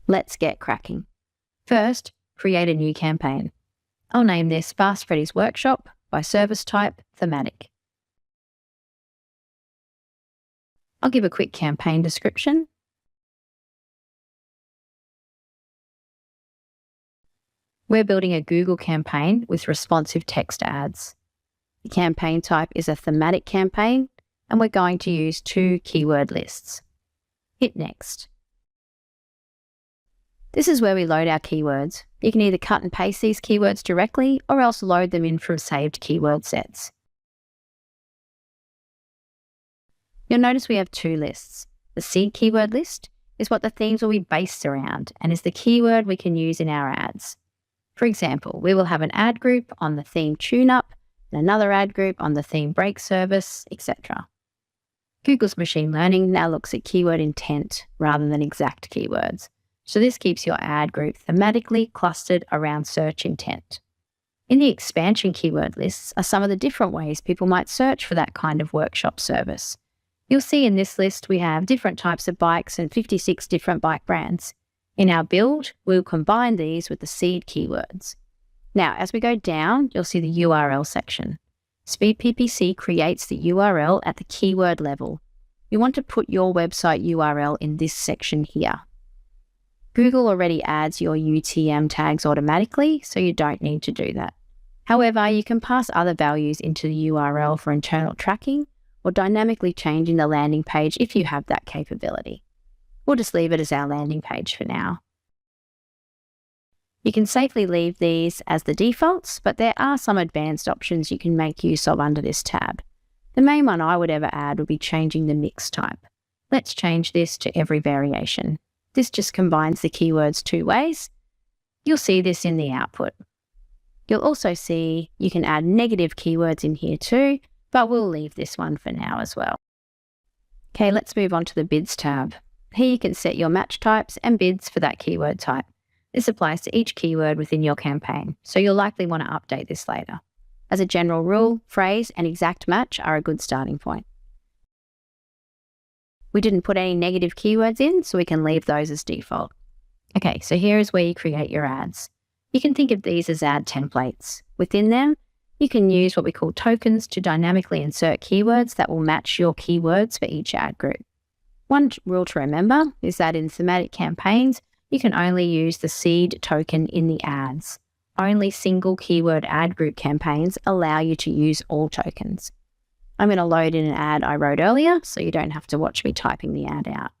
Let's get cracking. First, create a new campaign. I'll name this Fast Freddy's Workshop by service type thematic. I'll give a quick campaign description. We're building a Google campaign with responsive text ads. The campaign type is a thematic campaign, and we're going to use 2 keyword lists. Hit Next. This is where we load our keywords. You can either cut and paste these keywords directly or else load them in from saved keyword sets. You'll notice we have 2 lists. The seed keyword list is what the themes will be based around and is the keyword we can use in our ads. For example, we will have an ad group on the theme tune-up and another ad group on the theme break service, etc. Google's machine learning now looks at keyword intent rather than exact keywords. So this keeps your ad group thematically clustered around search intent. In the expansion keyword lists are some of the different ways people might search for that kind of workshop service. You'll see in this list we have different types of bikes and 56 different bike brands. In our build, we'll combine these with the seed keywords. Now, as we go down, you'll see the URL section. Speed PPC creates the URL at the keyword level. You want to put your website URL in this section here. Google already adds your UTM tags automatically, so you don't need to do that. However, you can pass other values into the URL for internal tracking or dynamically changing the landing page if you have that capability. We'll just leave it as our landing page for now. You can safely leave these as the defaults, but there are some advanced options you can make use of under this tab. The main one I would ever add would be changing the mix type. Let's change this to every variation. This just combines the keywords 2 ways. You'll see this in the output. You'll also see you can add negative keywords in here too, but we'll leave this one for now as well. Okay, let's move on to the bids tab. Here you can set your match types and bids for that keyword type. This applies to each keyword within your campaign, so you'll likely want to update this later. As a general rule, phrase and exact match are a good starting point. We didn't put any negative keywords in, so we can leave those as default. Okay, so here is where you create your ads. You can think of these as ad templates. Within them, you can use what we call tokens to dynamically insert keywords that will match your keywords for each ad group. One rule to remember is that in thematic campaigns, you can only use the seed token in the ads. Only single keyword ad group campaigns allow you to use all tokens. I'm going to load in an ad I wrote earlier, so you don't have to watch me typing the ad out.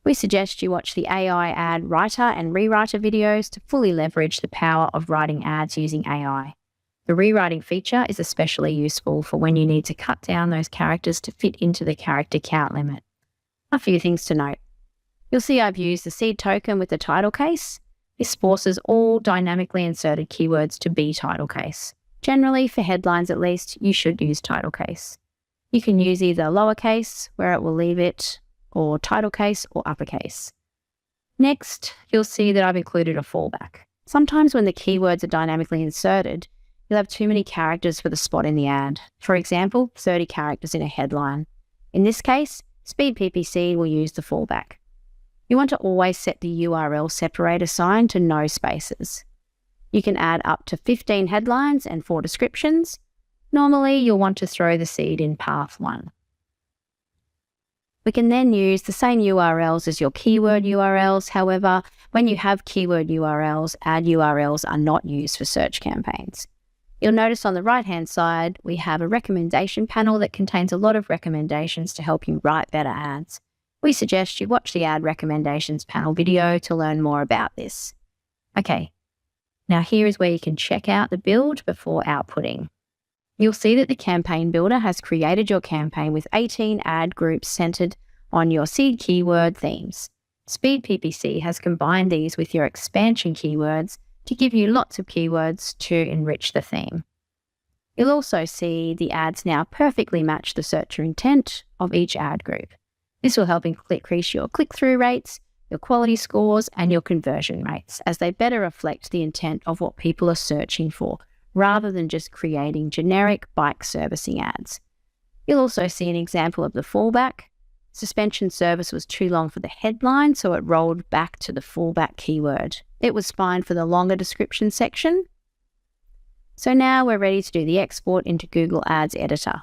We suggest you watch the AI ad writer and rewriter videos to fully leverage the power of writing ads using AI. The rewriting feature is especially useful for when you need to cut down those characters to fit into the character count limit. A few things to note. You'll see I've used the seed token with the title case. This forces all dynamically inserted keywords to be title case. Generally, for headlines at least, you should use title case. You can use either lowercase, where it will leave it, or title case or uppercase. Next, you'll see that I've included a fallback. Sometimes when the keywords are dynamically inserted, you'll have too many characters for the spot in the ad. For example, 30 characters in a headline. In this case, Speed PPC will use the fallback. You want to always set the URL separator sign to no spaces. You can add up to 15 headlines and 4 descriptions. Normally, you'll want to throw the seed in path 1. We can then use the same URLs as your keyword URLs. However, when you have keyword URLs, ad URLs are not used for search campaigns. You'll notice on the right-hand side, we have a recommendation panel that contains a lot of recommendations to help you write better ads. We suggest you watch the ad recommendations panel video to learn more about this. Okay, now here is where you can check out the build before outputting. You'll see that the campaign builder has created your campaign with 18 ad groups centered on your seed keyword themes. Speed PPC has combined these with your expansion keywords to give you lots of keywords to enrich the theme. You'll also see the ads now perfectly match the searcher intent of each ad group. This will help increase your click-through rates, your quality scores, and your conversion rates, as they better reflect the intent of what people are searching for, rather than just creating generic bike servicing ads. You'll also see an example of the fallback. Suspension service was too long for the headline, so it rolled back to the fallback keyword. It was fine for the longer description section. So now we're ready to do the export into Google Ads Editor.